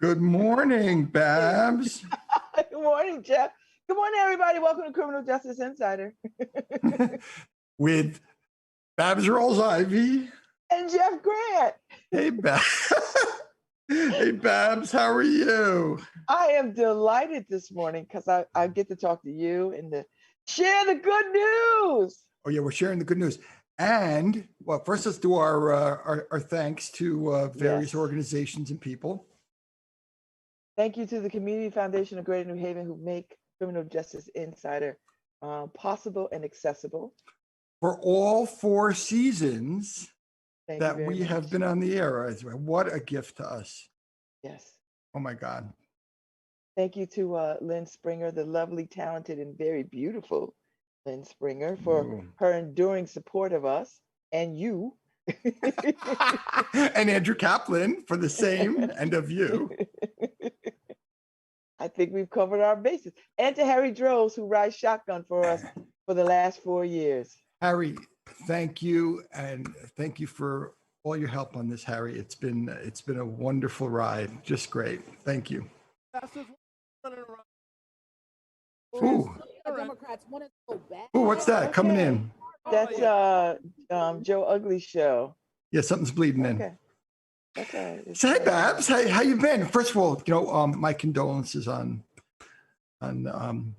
Good morning, Babz. Good morning, Jeff. Good morning, everybody. Welcome to Criminal Justice Insider. With Babz Rawls-Ivy. And Jeff Grant. Hey, Babz. Hey, Babz, how are you? I am delighted this morning because I get to talk to you and to share the good news. Oh, yeah, we're sharing the good news. And, well, first let's do our thanks to various organizations and people. Thank you to the Community Foundation of Greater New Haven who make Criminal Justice Insider possible and accessible. For all 4 seasons that we much. have been on the air. What a gift to us. Yes. Oh, my God. Thank you to Lynn Springer, the lovely, talented, and very beautiful Lynn Springer, for her enduring support of us and you. And Andrew Kaplan for the same, and of you. I think we've covered our bases. And to Harry Droz, who rides shotgun for us for the last 4 years. Harry, thank you, and thank you for all your help on this, Harry. It's been a wonderful ride, just great. Thank you. Ooh. Democrats want it so bad. Ooh, what's that coming in? That's Joe Ugly show. Yeah, something's bleeding in. Okay. That's all right. So, hey, Babz, how you been? First of all, my condolences on the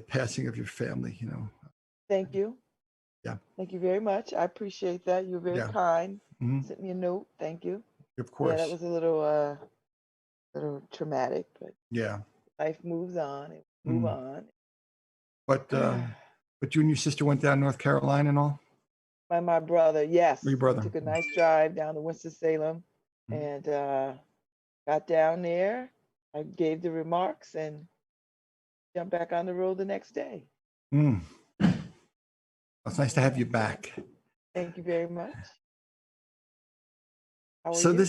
passing of your family. Thank you. Yeah. Thank you very much. I appreciate that. You're very kind. Mm-hmm. Sent me a note. Thank you. Of course. Yeah, that was a little traumatic, but yeah, life moves on. Move on. But you and your sister went down North Carolina and all? My brother, yes. Your brother. Took a nice drive down to Winston-Salem and got down there. I gave the remarks and jumped back on the road the next day. It's nice to have you back. Thank you very much. How are so you?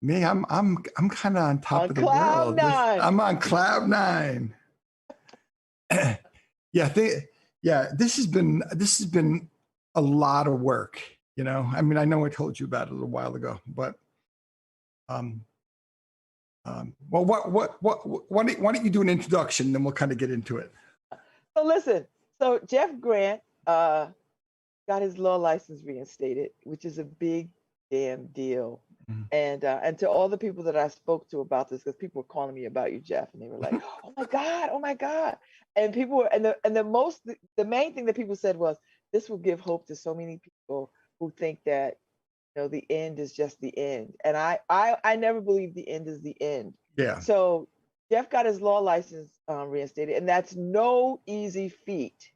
I'm kind of on top on of the cloud world. Nine. I'm on cloud 9. This has been a lot of work. I mean, I know I told you about it a little while ago, but well, why don't you do an introduction, then we'll kind of get into it. So listen, so Jeff Grant got his law license reinstated, which is a big damn deal. And to all the people that I spoke to about this, because people were calling me about you, Jeff, and they were like, oh my God. And people were, the main thing that people said was, this will give hope to so many people who think that, the end is just the end. And I never believe the end is the end. Yeah. So Jeff got his law license reinstated, and that's no easy feat.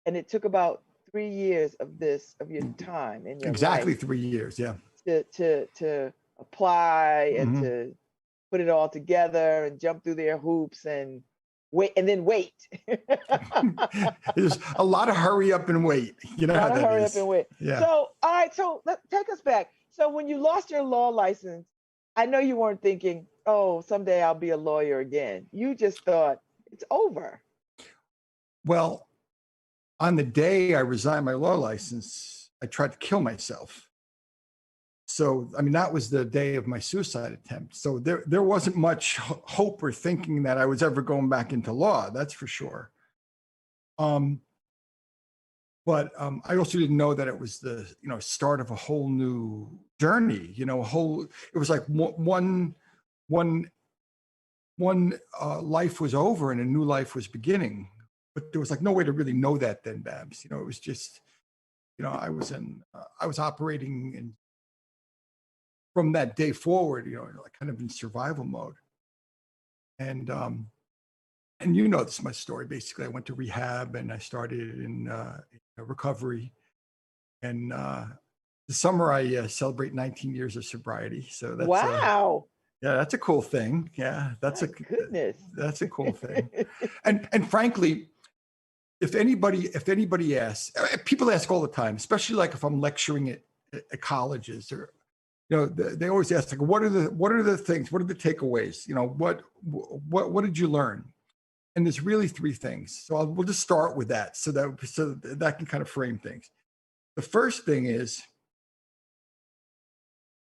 And it took about 3 years of your time in your exactly life 3 years, yeah. To apply and to put it all together and jump through their hoops and wait and then wait. There's a lot of hurry up and wait. You know how that is. Hurry up and wait. Yeah. So all right, so take us back. So when you lost your law license, I know you weren't thinking, oh, someday I'll be a lawyer again. You just thought it's over. Well, on the day I resigned my law license, I tried to kill myself. So, I mean, that was the day of my suicide attempt. So there wasn't much hope or thinking that I was ever going back into law. That's for sure. But I also didn't know that it was the start of a whole new journey. It was like one life was over and a new life was beginning. But there was like no way to really know that then, Babz. It was just, I was operating in. From that day forward, like kind of in survival mode. And this is my story. Basically, I went to rehab and I started in recovery. And this summer, I celebrate 19 years of sobriety. So that's wow. That's a cool thing. Yeah, that's goodness. That's a cool thing. and frankly, if anybody asks, people ask all the time, especially like if I'm lecturing at colleges or. They always ask, like, what are the things? What are the takeaways? What did you learn? And there's really 3 things. So we'll just start with that, so that can kind of frame things. The first thing is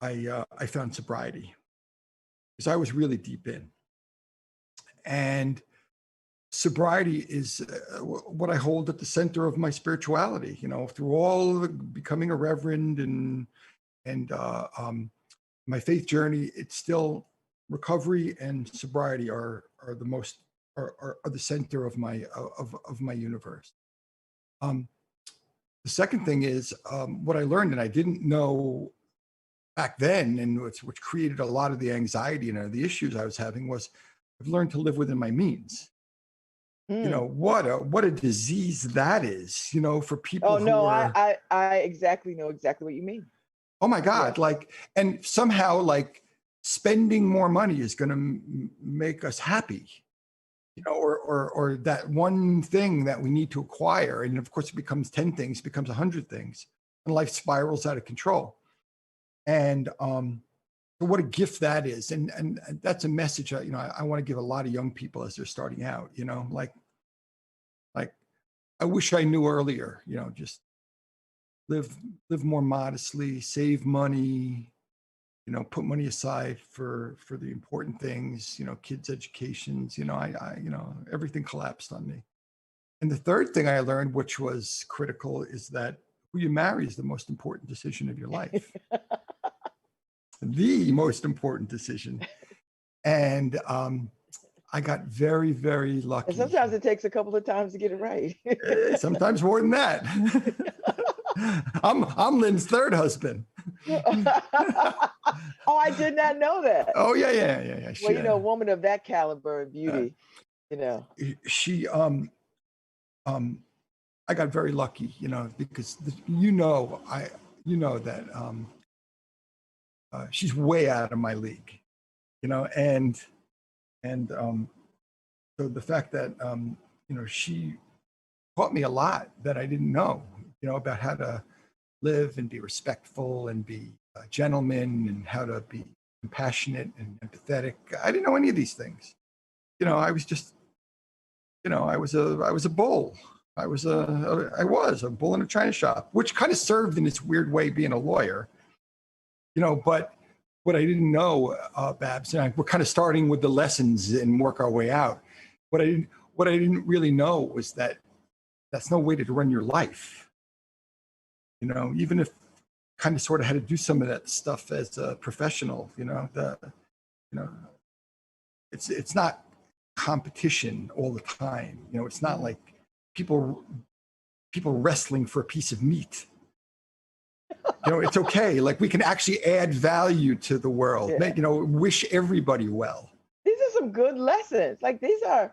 I found sobriety. because I was really deep in. And sobriety is what I hold at the center of my spirituality, you know, through all the becoming a reverend and my faith journey. It's still recovery and sobriety are the center of my universe. The second thing is what I learned, and I didn't know back then, and which created a lot of the anxiety and the issues I was having, was I've learned to live within my means. You know, what a disease that is, you know, for people Oh who no, are, I exactly know exactly what you mean. oh my God, Yeah. like, and somehow like spending more money is going to make us happy, you know, or that one thing that we need to acquire. And of course it becomes 10 things, becomes 100 things, and life spirals out of control. And so what a gift that is. And that's a message, you know, I want to give a lot of young people as they're starting out, you know, like I wish I knew earlier, you know, just live more modestly, save money, you know, put money aside for the important things, you know, kids' educations, you know, you know, everything collapsed on me. And the third thing I learned, which was critical, is that who you marry is the most important decision of your life. The most important decision. And I got very, very lucky. And sometimes it takes a couple of times to get it right. Sometimes more than that. I'm Lynn's third husband. Oh, I did not know that. Oh yeah. Well, you know, a woman of that caliber and beauty, you know. She I got very lucky, you know, because you know that she's way out of my league, you know, and so the fact that you know, she taught me a lot that I didn't know, you know, about how to live and be respectful and be a gentleman and how to be compassionate and empathetic. I didn't know any of these things. You know, I was just, you know, I was a bull. I was a bull in a china shop, which kind of served in its weird way being a lawyer, you know. But what I didn't know, Babz, and we're kind of starting with the lessons and work our way out. What I didn't really know was that that's no way to run your life. You know, even if kind of sort of had to do some of that stuff as a professional, you know, it's not competition all the time. You know, it's not like people wrestling for a piece of meat. You know, it's okay. Like, we can actually add value to the world. Yeah. You know, wish everybody well. These are some good lessons. Like, these are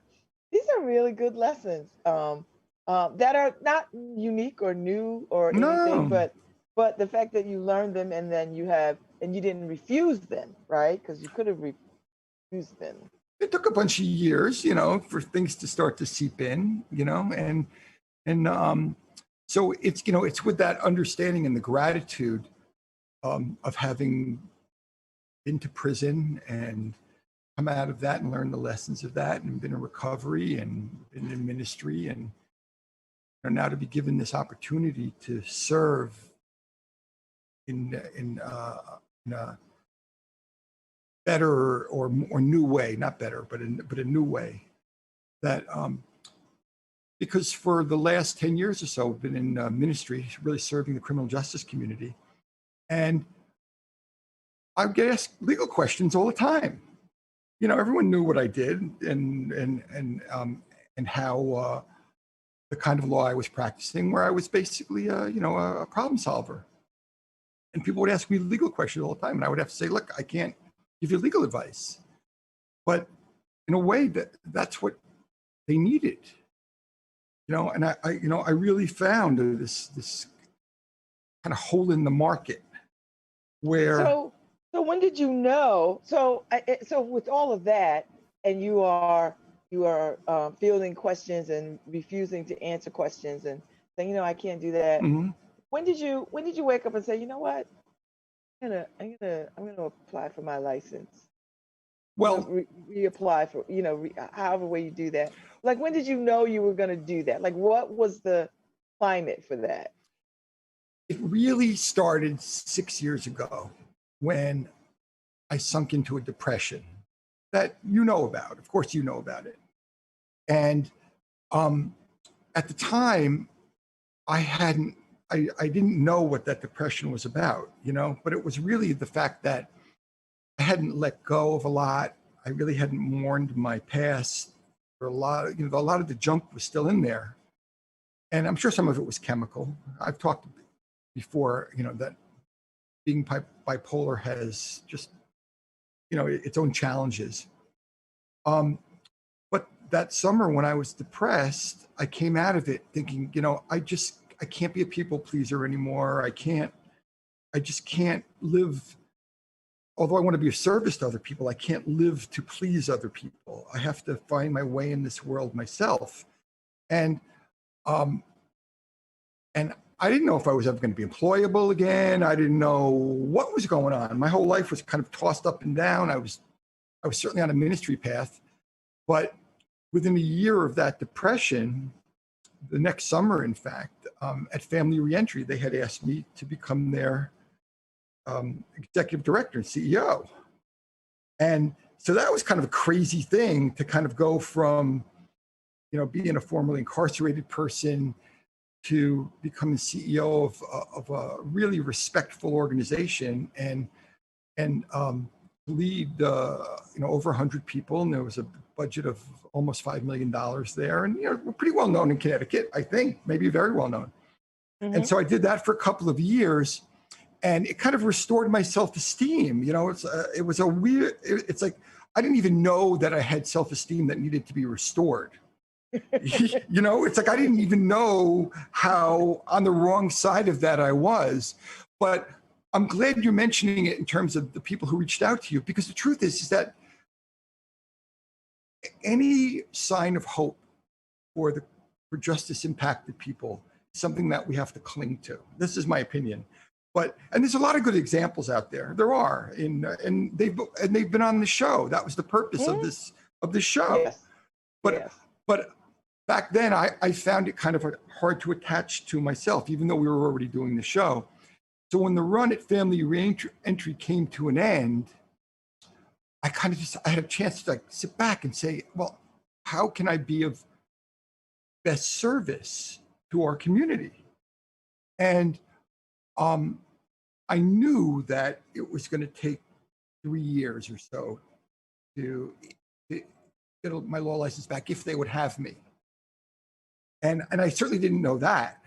really good lessons that are not unique or new or anything, No. but the fact that you learned them and then you didn't refuse them, right? Because you could have refused them. It took a bunch of years, you know, for things to start to seep in, you know, and so it's, you know, it's with that understanding and the gratitude of having been to prison and come out of that and learn the lessons of that, and been in recovery and been in ministry, and you know, now to be given this opportunity to serve in a better or new way, not better, but a new way. That because for the last 10 years or so, I've been in ministry, really serving the criminal justice community, and I get asked legal questions all the time. You know, everyone knew what I did and how the kind of law I was practicing, where I was basically you know, a problem solver. And people would ask me legal questions all the time, and I would have to say, look, I can't give you legal advice. But in a way, that's what they needed. You know, and I really found this kind of hole in the market where. So when did you know? So with all of that, and you are fielding questions and refusing to answer questions and saying, you know, I can't do that. Mm-hmm. When did you wake up and say, you know what, I'm gonna apply for my license? Well, reapply for, you know, however way you do that. Like, when did you know you were gonna do that? Like, what was the climate for that? it really started 6 years ago when I sunk into a depression. that you know about. Of course, you know about it. And at the time, I didn't know what that depression was about, you know, but it was really the fact that I hadn't let go of a lot. I really hadn't mourned my past. For a lot of, a lot of the junk was still in there. And I'm sure some of it was chemical. I've talked before, that being bipolar has just, its own challenges. But that summer when I was depressed, I came out of it thinking, I can't be a people pleaser anymore. I just can't live. Although I want to be of service to other people, I can't live to please other people. I have to find my way in this world myself. And I didn't know if I was ever going to be employable again. I didn't know what was going on. My whole life was kind of tossed up and down. I was certainly on a ministry path, but within a year of that depression, the next summer, in fact, at Family Reentry, they had asked me to become their executive director and CEO. And so that was kind of a crazy thing to kind of go from, being a formerly incarcerated person to become the CEO of a really respectful organization and lead, over 100 people. And there was a budget of almost $5 million there. And, we're pretty well known in Connecticut, I think, maybe very well known. Mm-hmm. And so I did that for a couple of years. And it kind of restored my self-esteem. It was a weird, it's like, I didn't even know that I had self-esteem that needed to be restored. It's like, I didn't even know how on the wrong side of that I was. But I'm glad you're mentioning it in terms of the people who reached out to you, because the truth is that any sign of hope for justice impacted people is something that we have to cling to. This is my opinion. And there's a lot of good examples out there. There are, and they've been on the show. That was the purpose of this show. Yes. But back then, I found it kind of hard to attach to myself, even though we were already doing the show. So when the run at Family Reentry came to an end, I had a chance to sit back and say, well, how can I be of best service to our community? And I knew that it was going to take 3 years or so to get my law license back if they would have me. And I certainly didn't know that.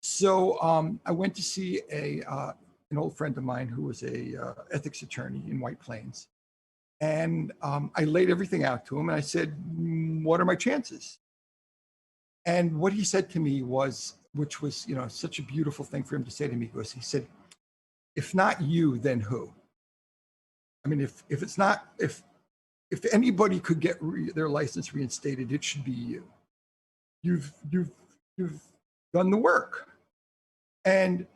So I went to see an old friend of mine who was a ethics attorney in White Plains. And I laid everything out to him and I said, what are my chances? And what he said to me was, which was, such a beautiful thing for him to say to me, was he said, if not you, then who? I mean, if anybody could get their license reinstated, it should be you. You've done the work. And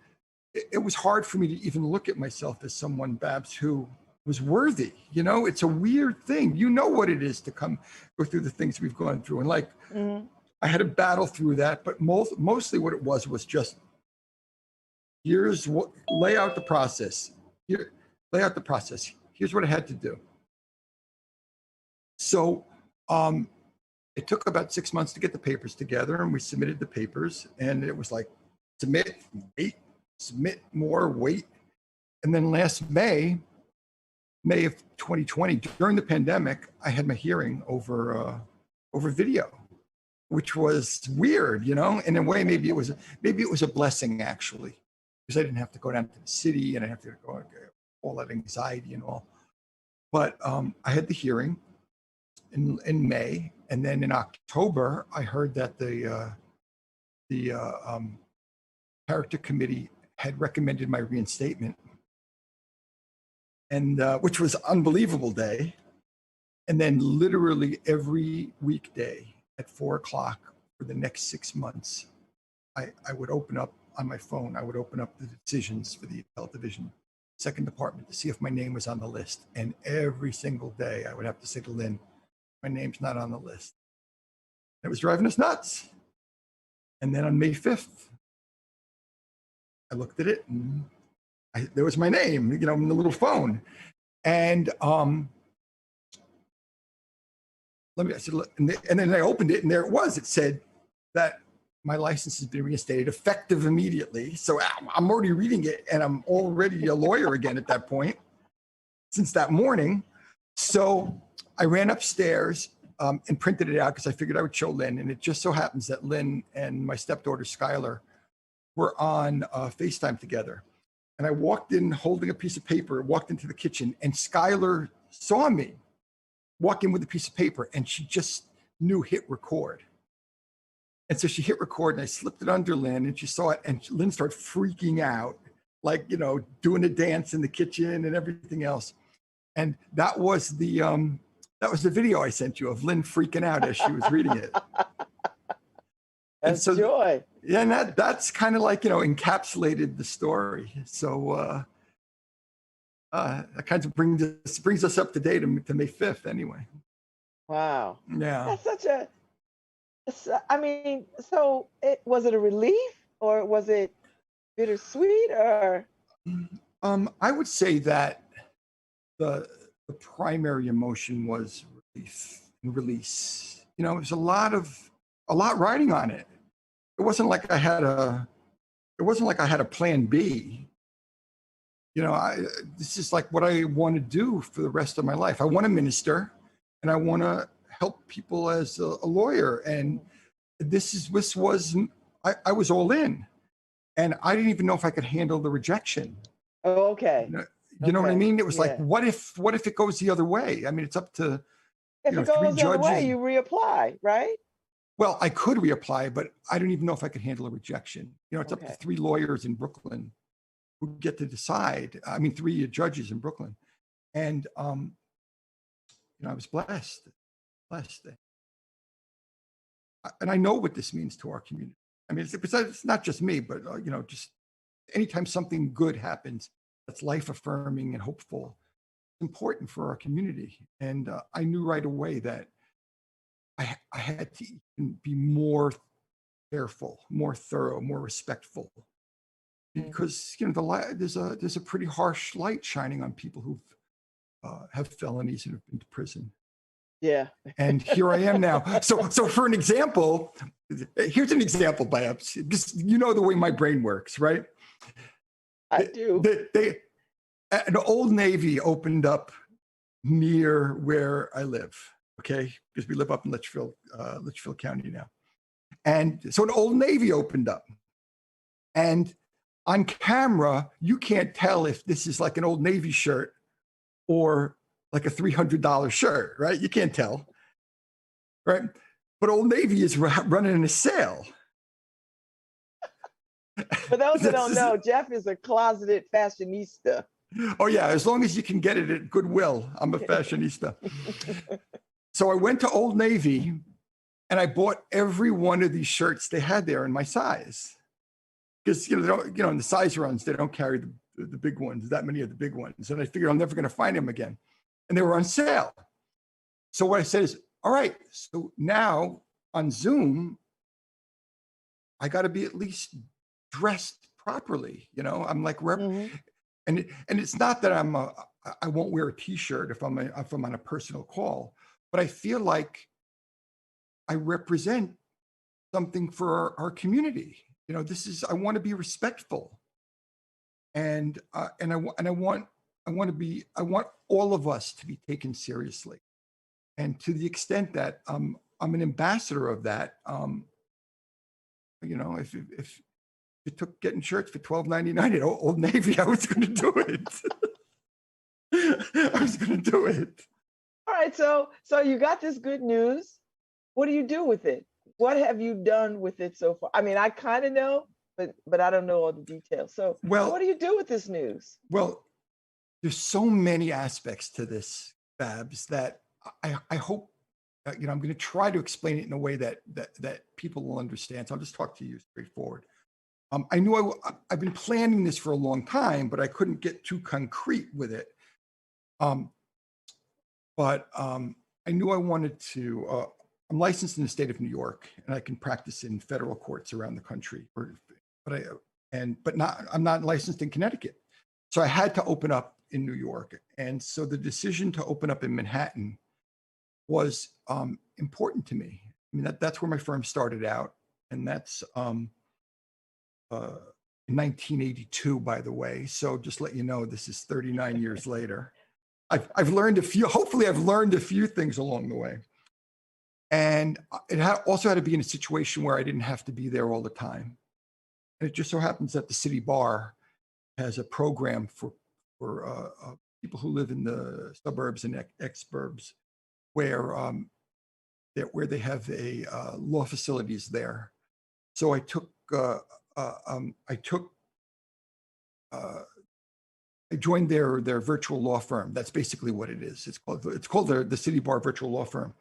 it was hard for me to even look at myself as someone, Babz, who was worthy. It's a weird thing. You know what it is to go through the things we've gone through. And I had to battle through that, but mostly what it was just, lay out the process. Here's what I had to do. So it took about 6 months to get the papers together, and we submitted the papers, and it was like, submit, wait, submit more, wait. And then last May of 2020, during the pandemic, I had my hearing over video, which was weird, in a way. Maybe it was a blessing, actually, because I didn't have to go down to the city and I have to go all that anxiety and all. But I had the hearing in May, and then in October, I heard that the character committee had recommended my reinstatement, and which was an unbelievable day. And then literally every weekday at 4:00 for the next 6 months, I would open up on my phone, I would open up the decisions for the appellate division, second department, to see if my name was on the list. And every single day I would have to say to Lynn, my name's not on the list. It was driving us nuts. And then on May 5th, I looked at it and there was my name, in the little phone. And I said, and then I opened it and there it was. It said that my license has been reinstated effective immediately. So I'm already reading it and I'm already a lawyer again at that point since that morning. So I ran upstairs and printed it out because I figured I would show Lynn. And it just so happens that Lynn and my stepdaughter, Skylar, were on FaceTime together. And I walked in holding a piece of paper, walked into the kitchen, and Skylar saw me walk in with a piece of paper and she just knew hit record. And so she hit record and I slipped it under Lynn and she saw it and Lynn started freaking out, like, you know, doing a dance in the kitchen and everything else. And that was the video I sent you of Lynn freaking out as she was reading it. That's so, joy. Yeah, and that's kind of like, you know, encapsulated the story. So that kind of brings us up to date to May 5th anyway. Wow. Yeah. That's such I mean, so was it a relief or was it bittersweet or? I would say that the primary emotion was relief and release. You know, it was a lot riding on it. It wasn't like I had a plan B. You know, this is like what I want to do for the rest of my life. I want to minister and I want to help people as a lawyer. And I was all in and I didn't even know if I could handle the rejection. Oh, okay. You know what I mean? It was like, what if it goes the other way? I mean, it's up to, if it goes the other way, you reapply, right? Well, I could reapply, but I don't even know if I could handle a rejection. You know, it's up to 3 lawyers in Brooklyn who get to decide. I mean, 3 judges in Brooklyn. And, you know, I was blessed. And I know what this means to our community. I mean, it's not just me, but, you know, just anytime something good happens that's life affirming and hopeful, it's important for our community. And I knew right away that I had to be more careful, more thorough, more respectful, because you know there's a pretty harsh light shining on people who have felonies and have been to prison. Yeah. And here I am now. So for an example, here's an example, Babz. Just you know the way my brain works, right? I do. An Old Navy opened up near where I live. Okay, because we live up in Litchfield County now. And so an Old Navy opened up. And on camera, you can't tell if this is like an Old Navy shirt or like a $300 shirt, right? You can't tell, right? But Old Navy is running a sale. For those who don't know, Jeff is a closeted fashionista. Oh yeah, as long as you can get it at Goodwill, I'm a fashionista. So I went to Old Navy and I bought every one of these shirts they had there in my size. Because you know, in the size runs, they don't carry the big ones, that many of the big ones. And I figured I'm never going to find them again. And they were on sale. So what I said is, all right, so now on Zoom, I got to be at least dressed properly. You know, I'm like, and it's not that I won't wear a t-shirt if I'm on a personal call. But I feel like I represent something for our community. You know, I want to be respectful, and I want all of us to be taken seriously. And to the extent that I'm an ambassador of that, you know, if it took getting shirts for $12.99 at Old Navy, I was going to do it. I was going to do it. All right, so you got this good news. What do you do with it? What have you done with it so far? I mean, I kind of know, but I don't know all the details. So what do you do with this news? Well, there's so many aspects to this, Babz, that I hope, you know, I'm going to try to explain it in a way that people will understand. So I'll just talk to you straightforward. I knew I've been planning this for a long time, but I couldn't get too concrete with it. But I knew I wanted to, I'm licensed in the state of New York and I can practice in federal courts around the country, but I'm not licensed in Connecticut. So I had to open up in New York. And so the decision to open up in Manhattan was important to me. I mean, that's where my firm started out, and that's in 1982, by the way. So just let you know, this is 39 years later. I've learned a few. Hopefully, I've learned a few things along the way. And it also had to be in a situation where I didn't have to be there all the time. And it just so happens that the city bar has a program for people who live in the suburbs and exurbs, where they have a law facilities there. So I joined their virtual law firm. That's basically what it is. It's called the City Bar Virtual Law Firm.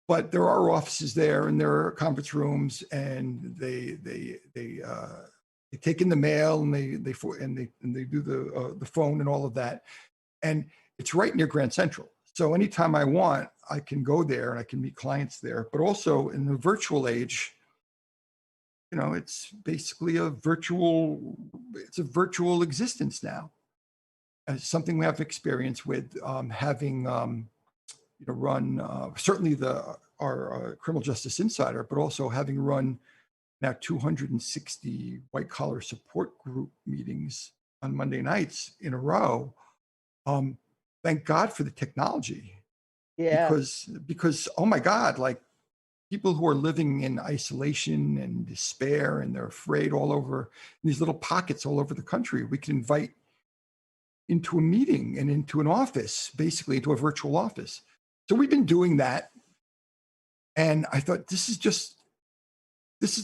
But there are offices there, and there are conference rooms, and they take in the mail, and they do the phone and all of that, and it's right near Grand Central. So anytime I want, I can go there and I can meet clients there. But also in the virtual age, you know, it's basically a virtual existence now. It's something we have experience with, having run certainly our Criminal Justice Insider, but also having run now 260 white collar support group meetings on Monday nights in a row. Thank God for the technology. Yeah. Because oh my God, like people who are living in isolation and despair, and they're afraid all over in these little pockets all over the country, we can invite into a meeting and into an office, basically into a virtual office. So we've been doing that. And I thought, this is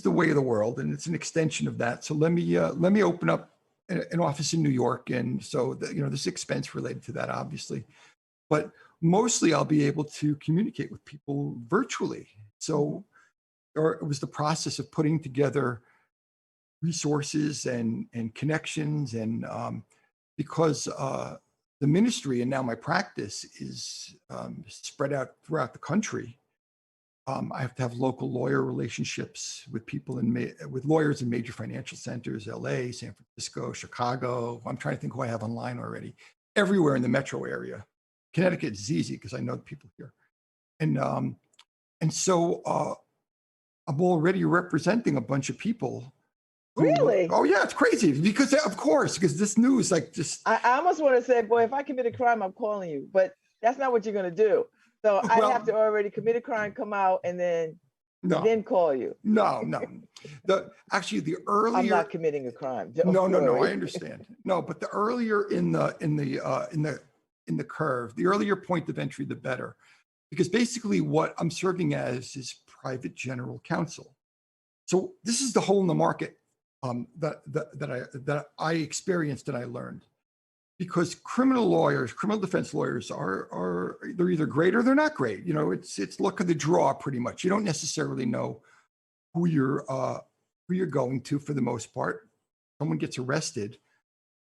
the way of the world, and it's an extension of that. So let me open up an office in New York. And so there's expense related to that, obviously, but mostly I'll be able to communicate with people virtually. So it was the process of putting together resources and connections, and because the ministry and now my practice is spread out throughout the country. I have to have local lawyer relationships with people with lawyers in major financial centers, LA, San Francisco, Chicago. I'm trying to think who I have online already. Everywhere in the metro area. Connecticut is easy because I know the people here. And so I'm already representing a bunch of people. Really? Oh yeah, it's crazy because this news I almost want to say, boy, if I commit a crime, I'm calling you, but that's not what you're going to do. So I have to already commit a crime, come out, and then call you. No. Actually, the earlier I'm not committing a crime. No, I understand. No, but the earlier in the curve, the earlier point of entry, the better, because basically what I'm serving as is private general counsel. So this is the hole in the market that I experienced and I learned. Because criminal defense lawyers are they're either great or they're not great. It's luck of the draw pretty much. You don't necessarily know who you're going to for the most part. Someone gets arrested.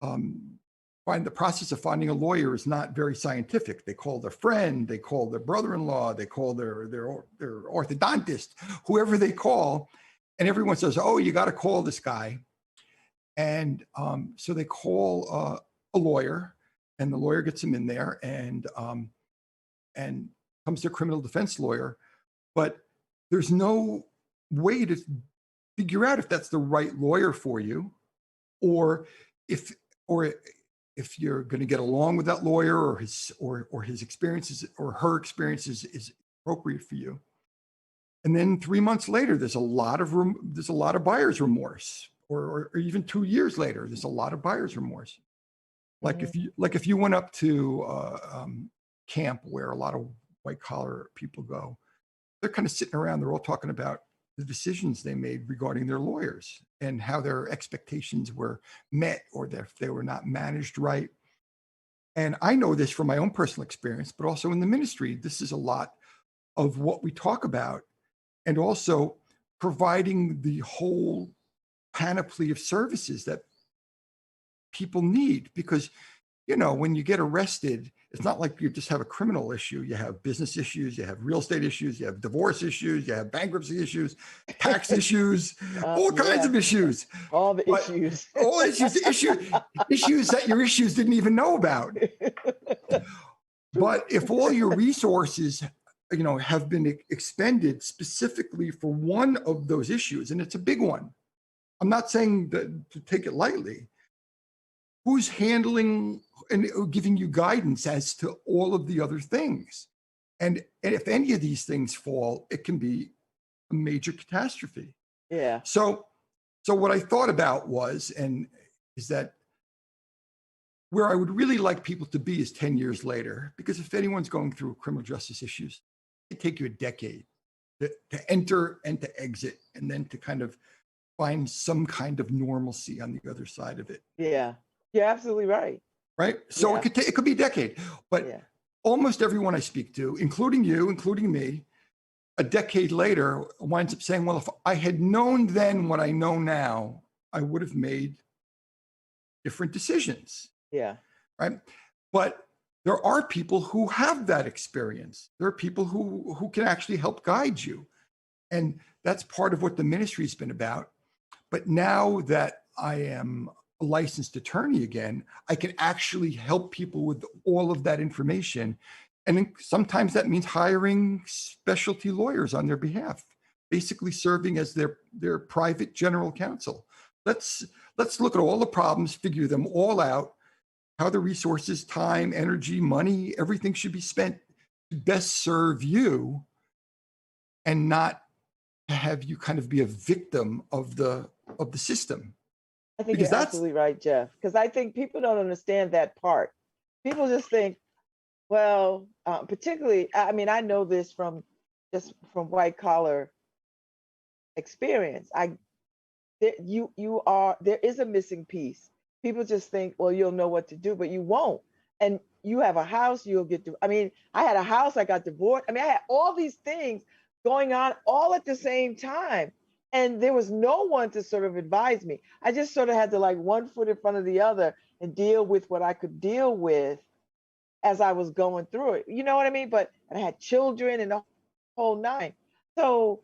The process of finding a lawyer is not very scientific. They call their friend, they call their brother-in-law, they call their orthodontist, whoever they call, and everyone says, "Oh, you got to call this guy," and so they call a lawyer, and the lawyer gets him in there, and comes to a criminal defense lawyer, but there's no way to figure out if that's the right lawyer for you, or if you're going to get along with that lawyer, or his experiences or her experiences is appropriate for you. And then 3 months later, there's a lot of buyer's remorse, or even 2 years later, there's a lot of buyer's remorse. Like if you went up to camp where a lot of white collar people go, they're kind of sitting around, they're all talking about the decisions they made regarding their lawyers and how their expectations were met, or if they were not managed right. And I know this from my own personal experience, but also in the ministry, this is a lot of what we talk about, and also providing the whole panoply of services that people need. Because, when you get arrested, it's not like you just have a criminal issue. You have business issues, you have real estate issues, you have divorce issues, you have bankruptcy issues, tax issues, all kinds of issues. All the issues. All issues that your issues didn't even know about. But if all your resources have been expended specifically for one of those issues, and it's a big one. I'm not saying that to take it lightly. Who's handling and giving you guidance as to all of the other things? And if any of these things fall, it can be a major catastrophe. Yeah. So what I thought about is that where I would really like people to be is 10 years later, because if anyone's going through criminal justice issues, it take you a decade to enter and to exit, and then to kind of find some kind of normalcy on the other side of it. Yeah. You're absolutely right. Right. So Yeah. it could be a decade, but Yeah. almost everyone I speak to, including you, including me, a decade later winds up saying, well, if I had known then what I know now, I would have made different decisions. Yeah. Right. But there are people who have that experience. There are people who can actually help guide you. And that's part of what the ministry has been about. But now that I am a licensed attorney again, I can actually help people with all of that information. And sometimes that means hiring specialty lawyers on their behalf, basically serving as their private general counsel. Let's look at all the problems, figure them all out, how the resources, time, energy, money, everything should be spent to best serve you, and not to have you kind of be a victim of the system. I think Because you're that's absolutely right, Jeff, because I think people don't understand that part. People just think, well, particularly, I mean, I know this from white collar experience. There is a missing piece. People just think, well, you'll know what to do, but you won't. And you have a house, you'll get to, I mean, I had a house, I got divorced. I mean, I had all these things going on all at the same time. And there was no one to sort of advise me. I just sort of had to, like, one foot in front of the other and deal with what I could deal with as I was going through it. You know what I mean? But I had children and the whole nine. So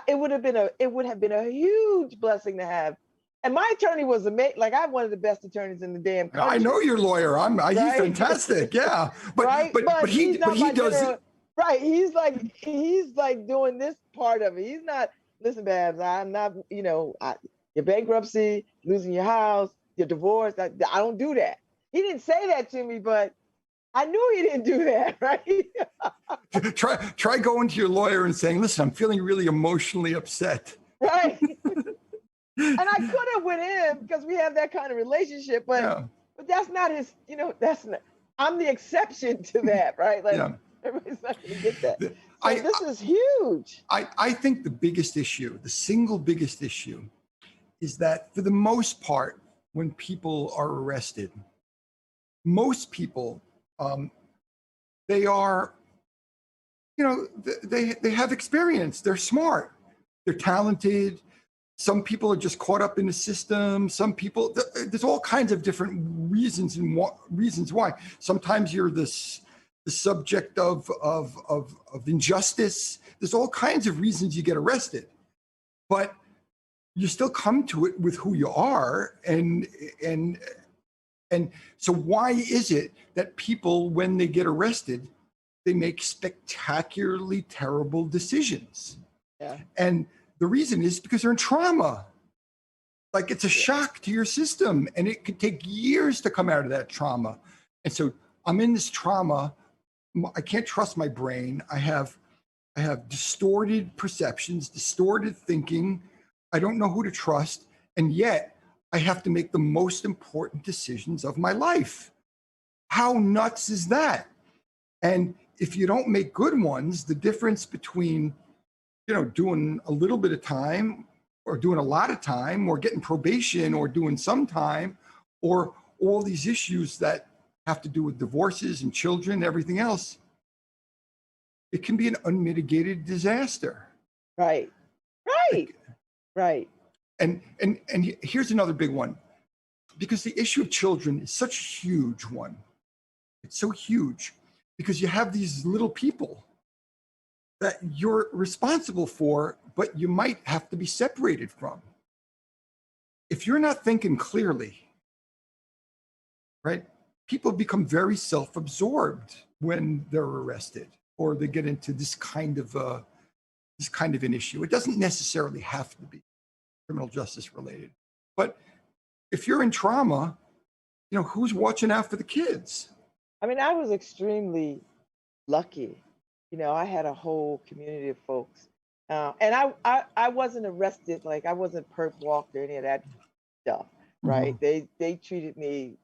it would have been a huge blessing to have. And my attorney was amazing. Like, I have one of the best attorneys in the damn country. I know your lawyer. He's Right? fantastic. Yeah. But Right? but he does general, right. He's like doing this part of it. He's not, listen, Babz, I'm not, your bankruptcy, losing your house, your divorce. I don't do that. He didn't say that to me, but I knew he didn't do that, right? Try going to your lawyer and saying, listen, I'm feeling really emotionally upset. Right. And I could have with him because we have that kind of relationship, but that's not his, I'm the exception to that, right? Like, everybody's not going to get that. So this is huge. I think the single biggest issue is that for the most part, when people are arrested, most people, they are, they have experience, they're smart, they're talented. Some people are just caught up in the system. Some people, there's all kinds of different reasons why. Sometimes you're the subject of injustice. There's all kinds of reasons you get arrested, but you still come to it with who you are. And so why is it that people, when they get arrested, they make spectacularly terrible decisions? Yeah. And the reason is because they're in trauma. Like, it's a shock to your system, and it could take years to come out of that trauma. And so I'm in this trauma. I can't trust my brain. I have distorted perceptions, distorted thinking. I don't know who to trust. And yet I have to make the most important decisions of my life. How nuts is that? And if you don't make good ones, the difference between doing a little bit of time or doing a lot of time or getting probation or doing some time, or all these issues that have to do with divorces and children, everything else, it can be an unmitigated disaster. Right. And here's another big one, because the issue of children is such a huge one. It's so huge because you have these little people that you're responsible for, but you might have to be separated from. If you're not thinking clearly, right? People become very self-absorbed when they're arrested. or they get into this kind of an issue. It doesn't necessarily have to be criminal justice related, but if you're in trauma, you know, who's watching out for the kids? I mean, I was extremely lucky. You know, I had a whole community of folks, and I wasn't arrested. Like, I wasn't perp walked or any of that stuff, right? They treated me,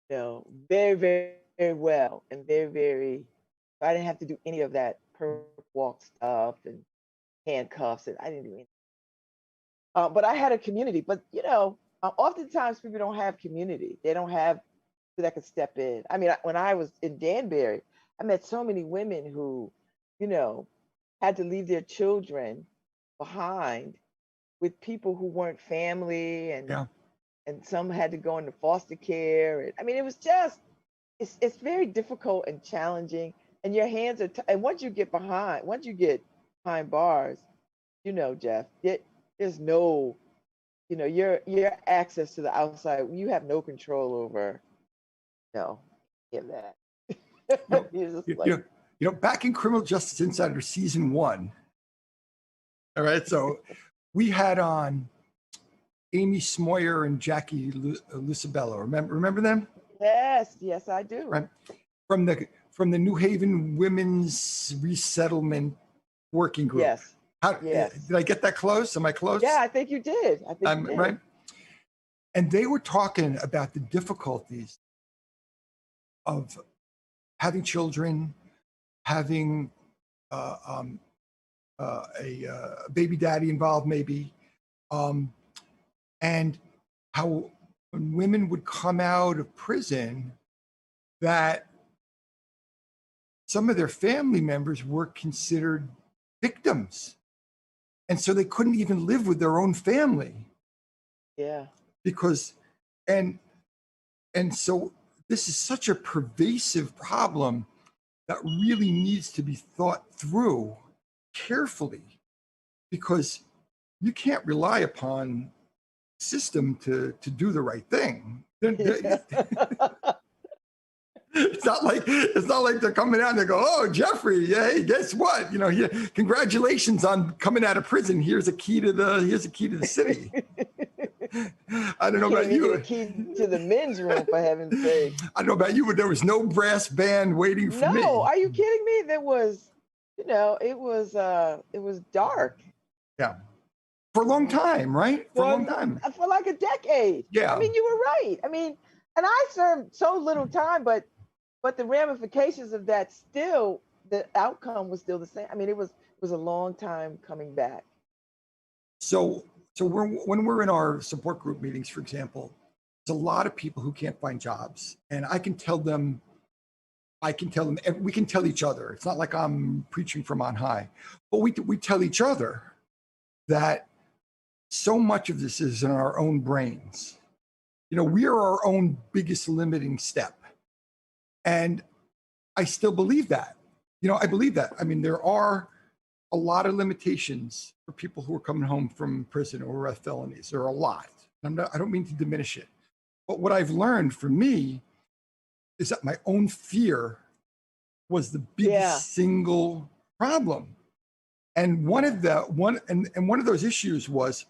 you know, very, very, very well, and very, very. I didn't have to do any of that perp walk stuff and handcuffs, and I didn't do any. But I had a community. But you know, oftentimes people don't have community. They don't have that could step in. I mean, when I was in Danbury, I met so many women who, you know, had to leave their children behind with people who weren't family, and Yeah. and some had to go into foster care. And I mean, it was just it's very difficult and challenging. And your hands are and once you get behind bars, you know, Jeff, there's no, you know, your access to the outside. You have no control over. No, give that. No, You're just you, like, you know, you know, back in Criminal Justice Insider season 1. All right, so we had on Amy Smoyer and Jackie Lucibello. Remember them? yes, I do. Right. From the New Haven Women's Resettlement Working Group. Yes. Yes. Did I get that close? Am I close? Yeah, I think you did. I think you did. Right. And they were talking about the difficulties of having children, having a baby daddy involved, maybe, and how when women would come out of prison, that some of their family members were considered victims. And so they couldn't even live with their own family. Yeah. Because, and so this is such a pervasive problem that really needs to be thought through carefully, because you can't rely upon system to do the right thing. It's not like they're coming out and they go, "Oh, Jeffrey, yeah, hey, guess what? You know, congratulations on coming out of prison. Here's a key to the city." I don't know about you. A key to the men's room, for heaven's sake. I don't know about you, but there was no brass band waiting for me. No, are you kidding me? There was, you know, it was dark. Yeah. For a long time, right? For a long time. For like a decade. Yeah. I mean, you were right. I mean, and I served so little time, but the ramifications of that still, the outcome was still the same. I mean, it was a long time coming back. So when we're in our support group meetings, for example, there's a lot of people who can't find jobs, and I can tell them, we can tell each other. It's not like I'm preaching from on high, but we tell each other that so much of this is in our own brains. You know, we are our own biggest limiting step. And I still believe that. You know, I believe that. I mean, there are a lot of limitations for people who are coming home from prison or have felonies. There are a lot. I don't mean to diminish it. But what I've learned for me is that my own fear was the biggest single problem. And one of those issues was,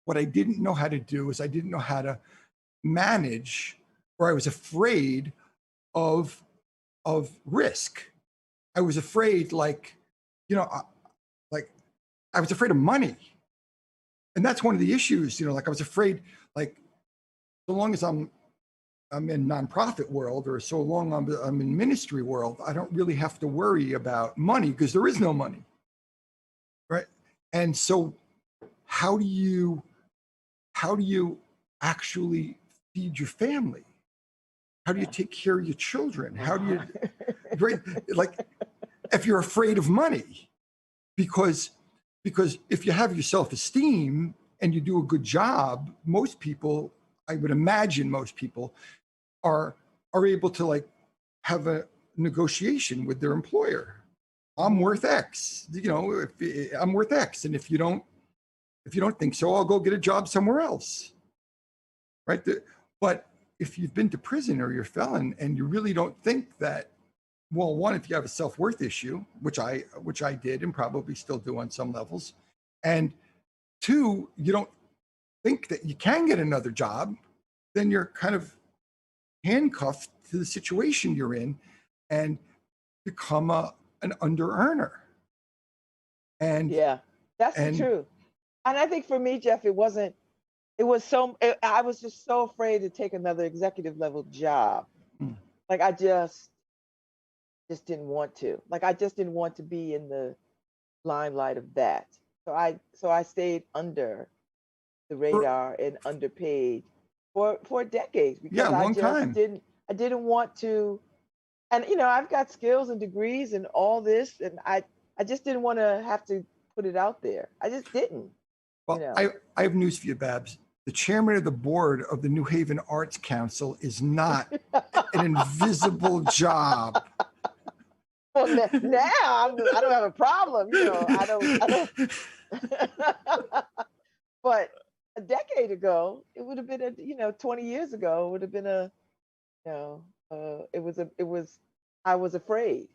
what I didn't know how to do is I didn't know how to manage, or I was afraid of risk. I was afraid, like, you know, like I was afraid of money. And that's one of the issues, you know, like I was afraid, like, so long as I'm in nonprofit world, or so long I'm in ministry world, I don't really have to worry about money because there is no money, right? And so how do you actually feed your family? How do you take care of your children? How do you, right? Like, if you're afraid of money, because if you have your self-esteem and you do a good job, most people, I would imagine most people are able to, like, have a negotiation with their employer. I'm worth X, you know, if I'm worth X. And if you don't think so, I'll go get a job somewhere else. Right. But if you've been to prison or you're a felon and you really don't think that well, one, if you have a self-worth issue, which I did and probably still do on some levels, and two, you don't think that you can get another job, then you're kind of handcuffed to the situation you're in and become an under earner. And Yeah, that's the and truth. And I think for me, Jeff, I was just so afraid to take another executive level job. Mm. Like I just didn't want to. Like I just didn't want to be in the limelight of that. So I stayed under the radar and underpaid for decades because yeah, long time. I didn't want to. And I've got skills and degrees and all this, and I just didn't want to have to put it out there. I just didn't. Well, I have news for you, Babz. The chairman of the board of the New Haven Arts Council is not an invisible job. Well, now I don't have a problem. I don't. But a decade ago, it would have been 20 years ago, it would have been I was afraid.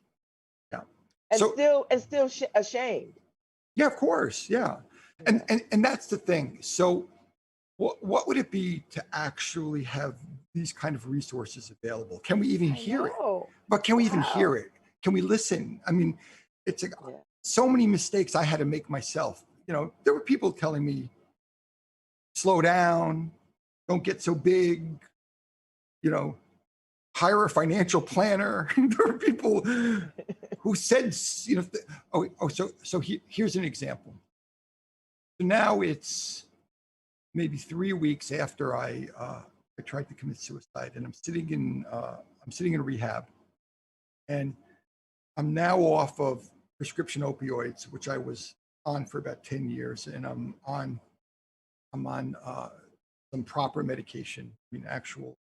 Yeah. And still ashamed. Yeah, of course. Yeah. And that's the thing. So what would it be to actually have these kind of resources available? Can we even hear it? But can we even hear it? Can we listen? I mean, it's like so many mistakes I had to make myself. There were people telling me, slow down, don't get so big, hire a financial planner. There were people who said, here's an example. So now it's maybe 3 weeks after I tried to commit suicide, and I'm sitting in rehab, and I'm now off of prescription opioids, which I was on for about 10 years, and I'm on some proper medication, actual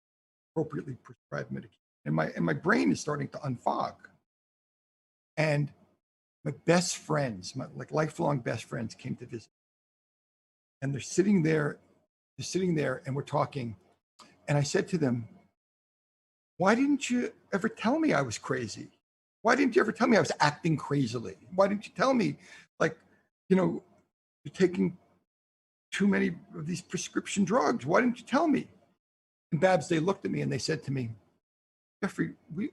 appropriately prescribed medication, and my brain is starting to unfog. And my best friends, my lifelong best friends, came to visit, and they're sitting there, and we're talking, and I said to them, "Why didn't you ever tell me I was crazy? Why didn't you ever tell me I was acting crazily? Why didn't you tell me, you're taking too many of these prescription drugs? Why didn't you tell me?" And Babz, they looked at me and they said to me, "Jeffrey, we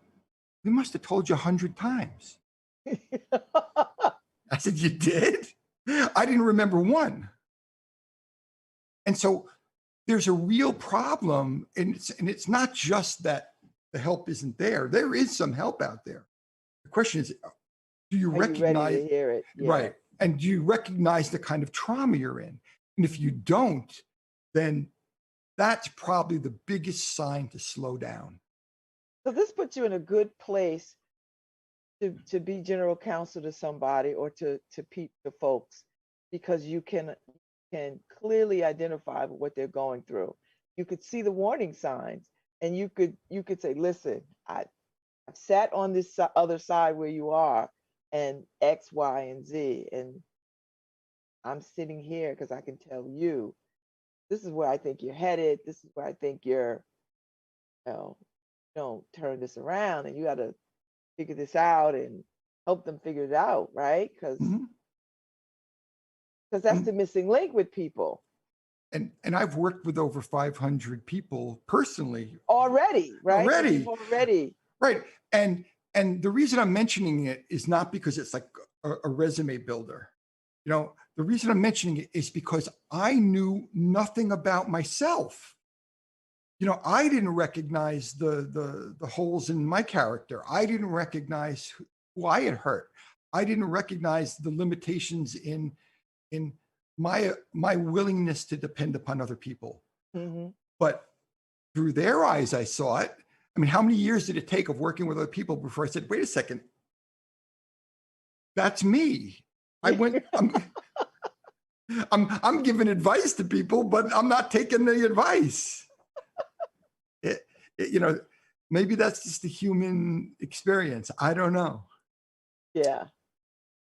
must have told you 100 times." I said, "You did?" I didn't remember one. And so there's a real problem, and it's not just that the help isn't there. There is some help out there. The question is, do you recognize ready to hear it? Yeah. Right? And do you recognize the kind of trauma you're in? And if you don't, then that's probably the biggest sign to slow down. So this puts you in a good place to be general counsel to somebody or to folks, because you can clearly identify what they're going through. You could see the warning signs, and you could say, "Listen, I've sat on this other side where you are, and X, Y, and Z, and I'm sitting here because I can tell you this is where I think you're headed. This is where I think you're, don't turn this around, and you got to figure this out and help them figure it out," right? Because that's the missing link with people. And I've worked with over 500 people personally already, right? Already. Right. And the reason I'm mentioning it is not because it's like a resume builder. The reason I'm mentioning it is because I knew nothing about myself. I didn't recognize the holes in my character. I didn't recognize who I had hurt. I didn't recognize the limitations in my willingness to depend upon other people. Mm-hmm. But through their eyes, I saw it. I mean, how many years did it take of working with other people before I said, "Wait a second, that's me"? I'm giving advice to people, but I'm not taking the advice. Maybe that's just the human experience. I don't know. Yeah.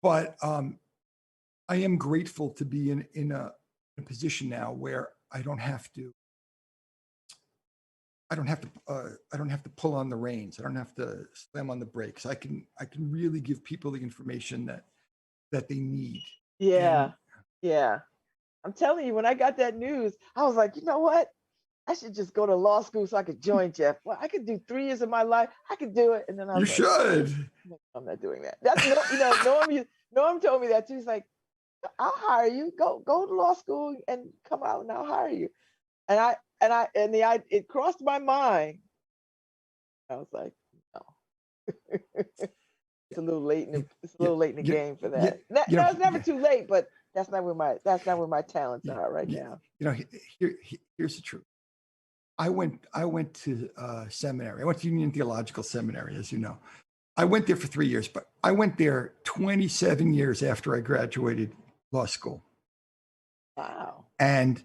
But I am grateful to be in a position now where I don't have to I don't have to pull on the reins. I don't have to slam on the brakes. I can really give people the information that they need. Yeah. And Yeah. I'm telling you, when I got that news, I was like, you know what? I should just go to law school so I could join Jeff. Well, I could do 3 years of my life. I could do it. And then I you was like, should. no, I'm not doing that. That's no, Norm told me that too. He's like, I'll hire you. Go to law school and come out and I'll hire you. And it crossed my mind. I was like, no. It's a little late in the game for that. No, it's never too late, but that's not where my talents are right now. Here's the truth. I went to seminary. I went to Union Theological Seminary, as you know. I went there for 3 years, but I went there 27 years after I graduated law school. Wow. And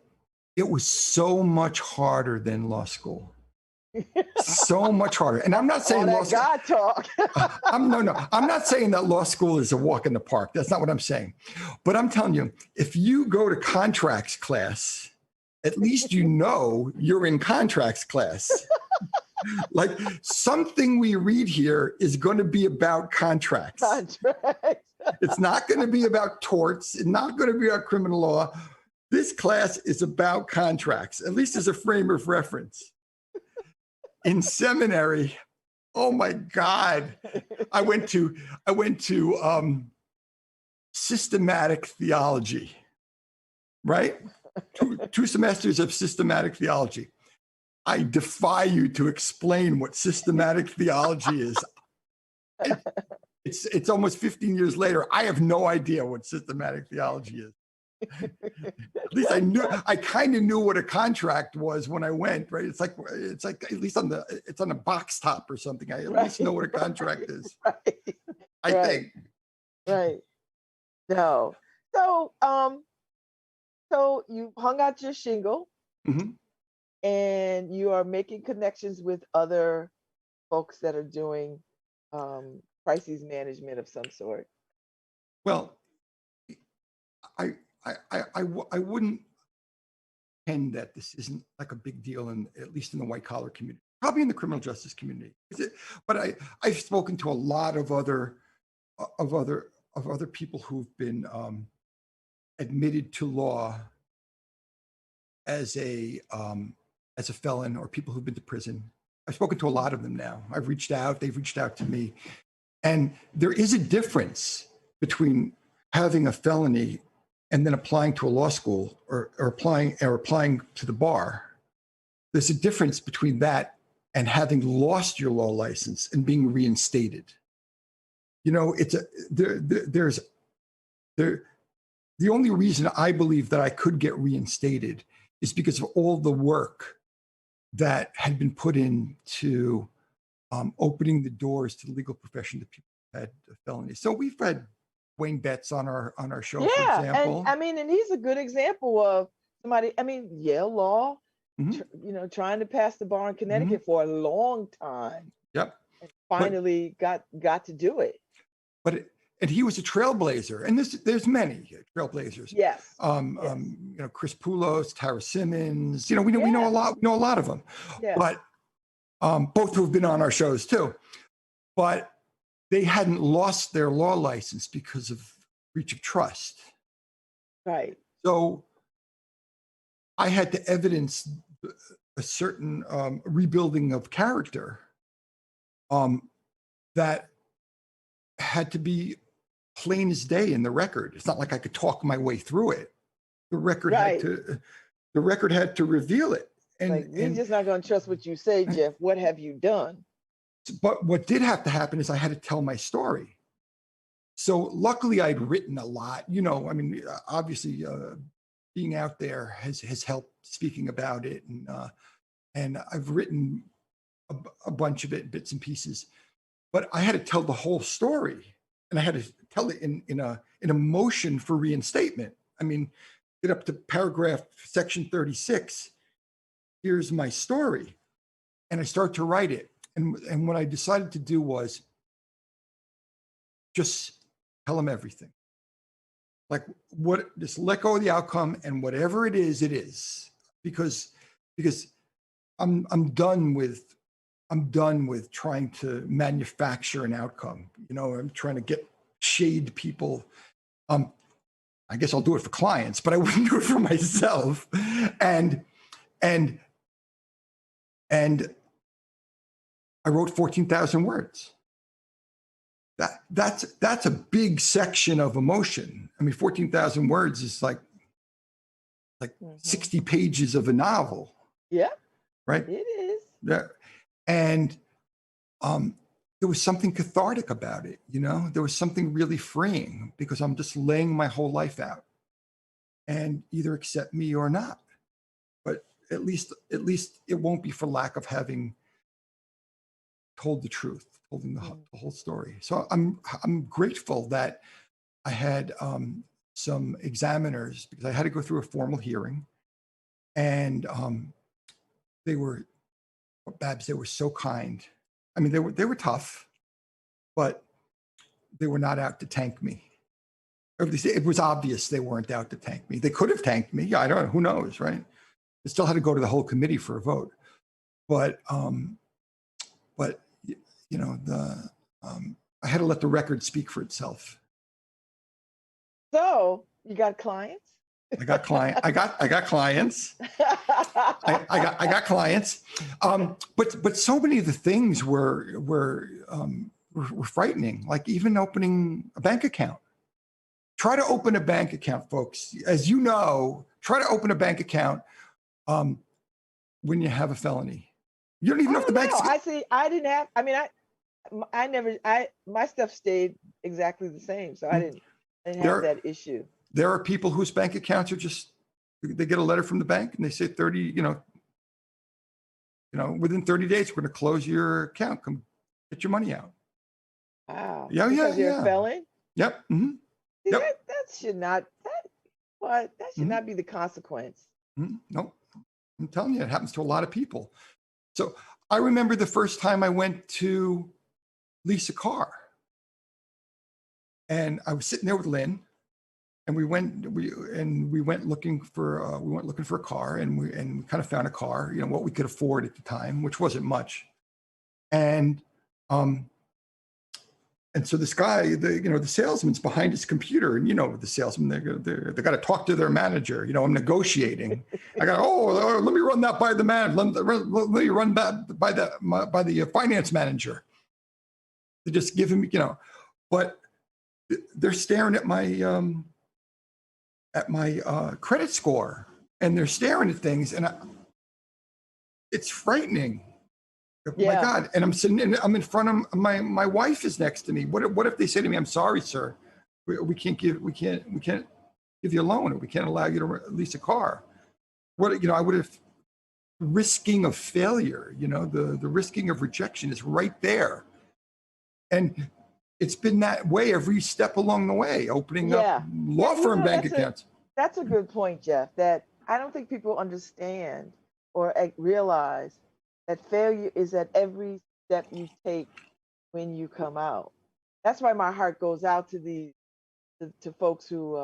it was so much harder than law school. So much harder. And I'm not saying law school. God talk. I'm not saying that law school is a walk in the park. That's not what I'm saying. But I'm telling you, if you go to contracts class, at least you know you're in contracts class. Like something we read here is going to be about contracts. It's not going to be about torts. It's not going to be about criminal law. This class is about contracts, at least as a frame of reference. In seminary, oh my God, I went to systematic theology, right? Two semesters of systematic theology. I defy you to explain what systematic theology is. It's almost 15 years later. I have no idea what systematic theology is. At least I kind of knew what a contract was when I went, right? It's like at least it's on a box top or something. I at least know what a contract is. Right. I think. Right. No. So you hung out your shingle, Mm-hmm. and you are making connections with other folks that are doing crises management of some sort. Well, I wouldn't pretend that this isn't like a big deal, at least in the white collar community, probably in the criminal justice community. But I've spoken to a lot of other people who've been admitted to law as a felon, or people who've been to prison. I've spoken to a lot of them now. I've reached out. They've reached out to me, and there is a difference between having a felony and then applying to a law school or applying to the bar. There's a difference between that and having lost your law license and being reinstated. You know, the only reason I believe that I could get reinstated is because of all the work that had been put into opening the doors to the legal profession to people who had felonies. So we've had Wayne Betts on our show, for example. And he's a good example of somebody. Yale Law, Mm-hmm. Trying to pass the bar in Connecticut for a long time. Yep. And finally got to do it. And he was a trailblazer, and there's many trailblazers. Yes. Chris Poulos, Tara Simmons. We know a lot of them. Yes. But both who have been on our shows too. But they hadn't lost their law license because of breach of trust. Right. So I had to evidence a certain rebuilding of character that had to be plain as day in the record. It's not like I could talk my way through it. The record had to reveal it. And we're just not going to trust what you say, Jeff. What have you done? But what did have to happen is I had to tell my story. So luckily I'd written a lot, obviously being out there has helped speaking about it. And I've written a bunch of it, bits and pieces, but I had to tell the whole story, and I had to tell it in a motion for reinstatement. Get up to section 36. Here's my story. And I start to write it. And what I decided to do was just tell them everything. Just let go of the outcome, and whatever it is, because I'm done with trying to manufacture an outcome. You know, I'm trying to get shade people. I guess I'll do it for clients, but I wouldn't do it for myself. And I wrote 14,000 words. That's a big section of emotion. I mean, 14,000 words is like 60 pages of a novel. Yeah, right. it is. Yeah. And there was something cathartic about it. You know, there was something really freeing because I'm just laying my whole life out, and either accept me or not. But at least it won't be for lack of having told the truth, told them the whole story. So I'm grateful that I had some examiners, because I had to go through a formal hearing, and they were, Babz, they were so kind. I mean, they were tough, but they were not out to tank me. Or at least it was obvious they weren't out to tank me. They could have tanked me. I don't know. Who knows, right? It still had to go to the whole committee for a vote. But you know, I had to let the record speak for itself. So you got clients? I got clients. I got clients. But so many of the things were frightening. Like even opening a bank account. Try to open a bank account, folks. As you know, try to open a bank account when you have a felony. You don't even know if the bank's. I see. I didn't have. I mean, I never. My stuff stayed exactly the same, so I didn't have that issue. There are people whose bank accounts are just, they get a letter from the bank and they say 30, you know, within 30 days, we're going to close your account. Come get your money out. Wow. Yeah, because you're a felon? Yep. Mm-hmm. See, Yep. that should not, that should not be the consequence. No, I'm telling you, it happens to a lot of people. So I remember the first time I went to lease a car, and I was sitting there with Lynn, and we went looking for a car, and we kind of found a car, you know, what we could afford at the time, which wasn't much. And so this guy, the salesman's behind his computer, and you know, the salesman, they got to talk to their manager. You know, I'm negotiating. I got, let me run that by the manager. Let me run that by the finance manager. They just give him, you know, but they're staring at my credit score, and they're staring at things, and it's frightening. Yeah. My God. And I'm sitting I'm in front of my wife is next to me. What if they say to me, I'm sorry, sir, we can't give you a loan, or we can't allow you to lease a car. What, you know, I would have, risking of failure, you know, the risking of rejection is right there. And it's been that way every step along the way, opening up law firm bank accounts. That's a good point, Jeff, that I don't think people understand or realize that failure is at every step you take when you come out. That's why my heart goes out to to folks who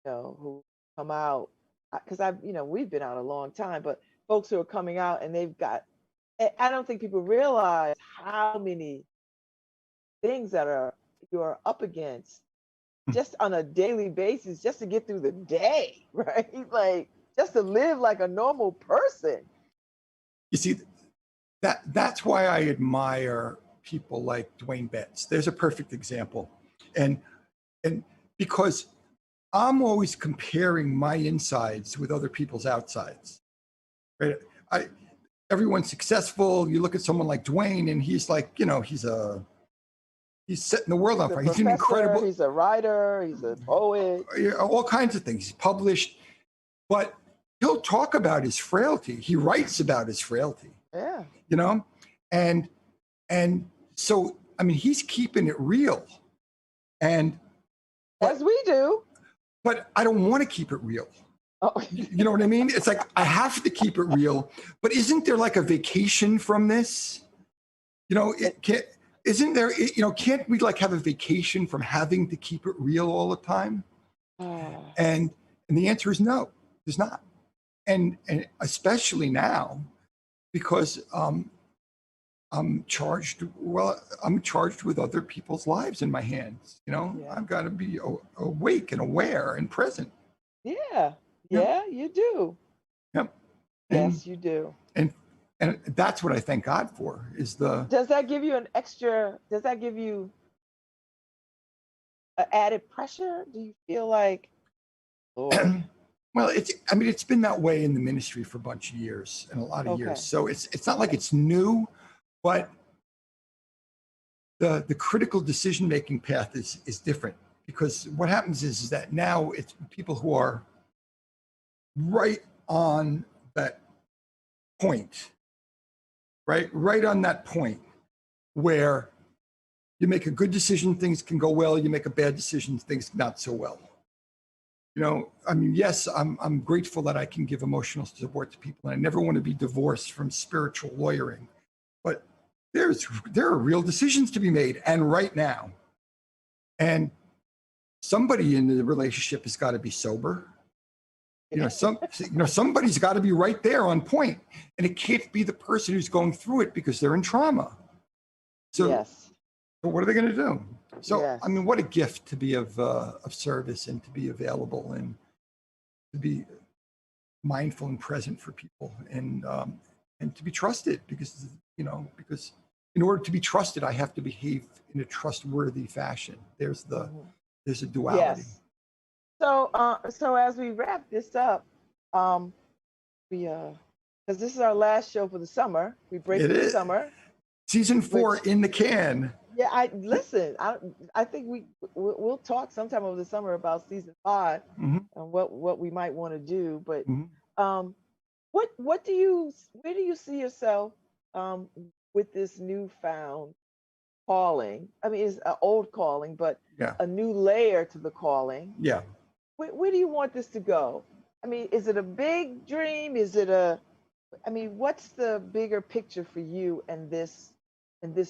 who come out, because we've been out a long time, but folks who are coming out and they've got, I don't think people realize how many things that you're up against just on a daily basis, just to get through the day, right? Like just to live like a normal person. You see, that's why I admire people like Dwayne Betts. There's a perfect example. And because I'm always comparing my insides with other people's outsides, right? Everyone's successful. You look at someone like Dwayne, and he's like, you know, he's setting the world on fire. He's an incredible. He's a writer. He's a poet. All kinds of things. He's published, but he'll talk about his frailty. He writes about his frailty. Yeah. You know, and so I mean, he's keeping it real, and as we do. But I don't want to keep it real. Oh. You know what I mean? It's like I have to keep it real. But isn't there like a vacation from this? You know, isn't there? You know, can't we like have a vacation from having to keep it real all the time? And the answer is no, there's not. And especially now, because I'm charged with other people's lives in my hands. You know, Yeah. I've got to be awake and aware and present. Yeah. Yeah, you do. Yep. And, Yes, you do. and that's what I thank God for is the. Does that give you does that give you added pressure? Do you feel like, Lord, Well, it's been that way in the ministry for a bunch of years and a lot of okay. years. So it's not like it's new, but the critical decision-making path is different, because what happens is that now it's people who are right on that point, right on that point where you make a good decision, things can go well. You make a bad decision, things not so well. You know, I mean, yes, I'm grateful that I can give emotional support to people, and I never want to be divorced from spiritual lawyering. But there are real decisions to be made, and right now, and somebody in the relationship has got to be sober. You know, somebody's got to be right there on point, and it can't be the person who's going through it because they're in trauma. So, yes. so what are they going to do? So, Yes. I mean, what a gift to be of service and to be available and to be mindful and present for people, and to be trusted, because in order to be trusted, I have to behave in a trustworthy fashion. There's a duality. Yes. So as we wrap this up, we because this is our last show for the summer. We break It for the is. summer. Season 4 in the can. Yeah, I think we'll talk sometime over the summer about season 5 Mm-hmm. and what we might want to do. But Mm-hmm. where do you see yourself with this newfound calling? I mean, it's an old calling, but Yeah. a new layer to the calling. Yeah. Where do you want this to go? I mean, is it a big dream? What's the bigger picture for you and this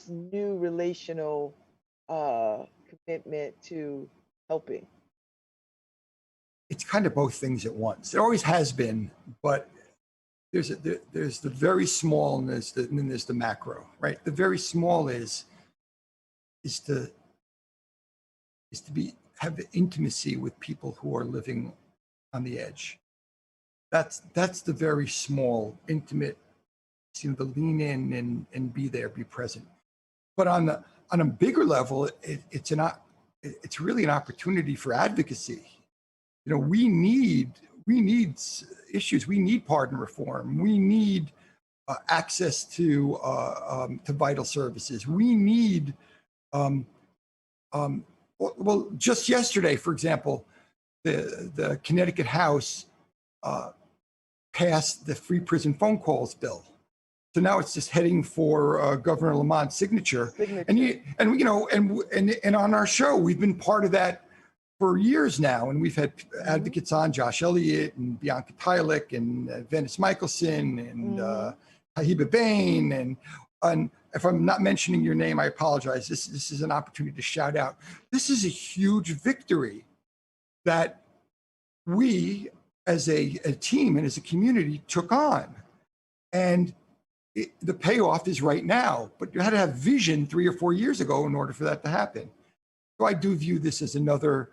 new relational commitment to helping? It's kind of both things at once. It always has been, but there's the very small and then there's the macro, right? The very small is to have intimacy with people who are living on the edge. That's the very small, intimate, to lean in and be there, be present. But on a bigger level, it's really an opportunity for advocacy. You know, we need issues. We need pardon reform. We need access to vital services. We need well, just yesterday, for example, the Connecticut House passed the free prison phone calls bill. So now it's just heading for Governor Lamont's signature. And on our show, we've been part of that for years now, and we've had advocates on, Josh Elliott and Bianca Tylik and Venice Michelson and Hahiba Bain, and if I'm not mentioning your name, I apologize. This is an opportunity to shout out. This is a huge victory that we as a team and as a community took on. And the payoff is right now, but you had to have vision 3 or 4 years ago in order for that to happen. So I do view this as another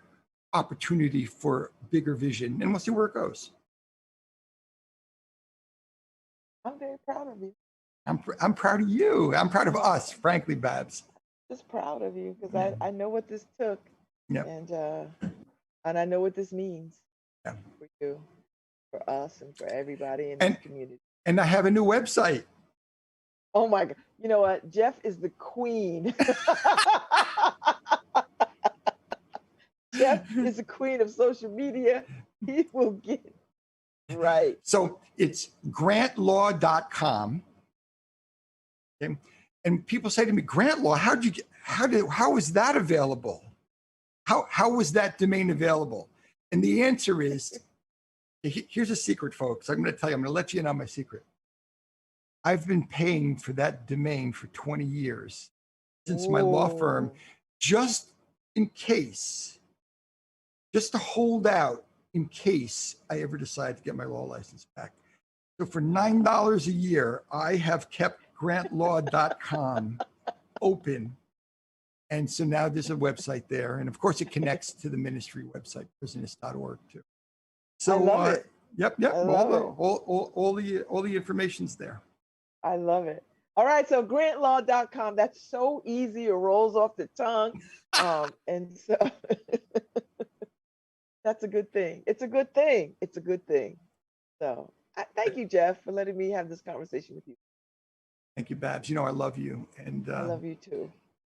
opportunity for bigger vision, and we'll see where it goes. I'm very proud of you. I'm proud of you. I'm proud of us, frankly, Babz. Just proud of you because I know what this took, and I know what this means for you, for us, and for everybody in this community. And I have a new website. Oh my God! You know what? Jeff is the queen. Jeff is the queen of social media. He will get right. So it's grantlaw.com. Okay? And people say to me, Grant Law, how is that available? How was that domain available? And the answer is, here's a secret, folks. I'm going to tell you, I'm going to let you in on my secret. I've been paying for that domain for 20 years since my law firm, just in case, just to hold out in case I ever decide to get my law license back. So for $9 a year, I have kept grantlaw.com open. And so now there's a website there. And of course it connects to the ministry website, prisonist.org too. So I love it. Yep. I love it. All the information's there. I love it. All right, so grantlaw.com, that's so easy, it rolls off the tongue. And so that's a good thing. It's a good thing. It's a good thing. So thank you, Jeff, for letting me have this conversation with you. Thank you, Babz. You know, I love you. And I love you too.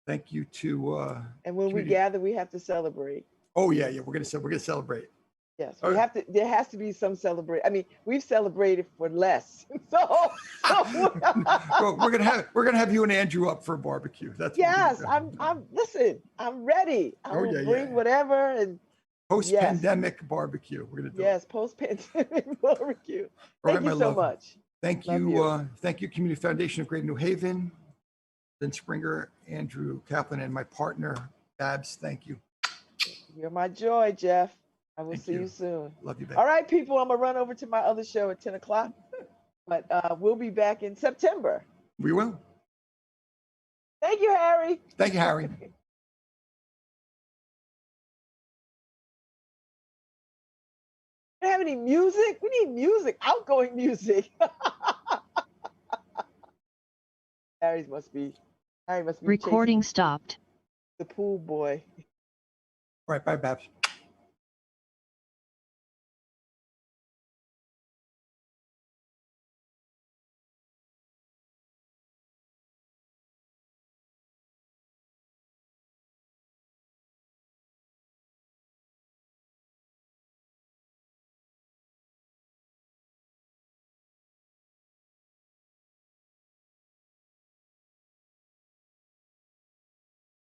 thank you to And when we gather, we have to celebrate. Oh yeah, we're gonna celebrate. Yes, we have to. There has to be some celebration. I mean, we've celebrated for less, so Well, we're gonna have you and Andrew up for a barbecue. That's yes. Listen. I'm ready. I will bring whatever and post-pandemic barbecue. We're gonna do it. Post-pandemic barbecue. All Thank right, you my so love. much. Thank you. Thank you, Community Foundation of Greater New Haven, Ben Springer, Andrew Kaplan, and my partner Babz. Thank you. You're my joy, Jeff. I will Thank see you. you soon. Love you, babe. All right, people, I'm gonna run over to my other show at 10 o'clock, but we'll be back in September. We will. Thank you, Harry. Thank you, Harry. Don't have any music? We need music, outgoing music. Harry must be Recording stopped. the pool boy. All right, bye, Babz.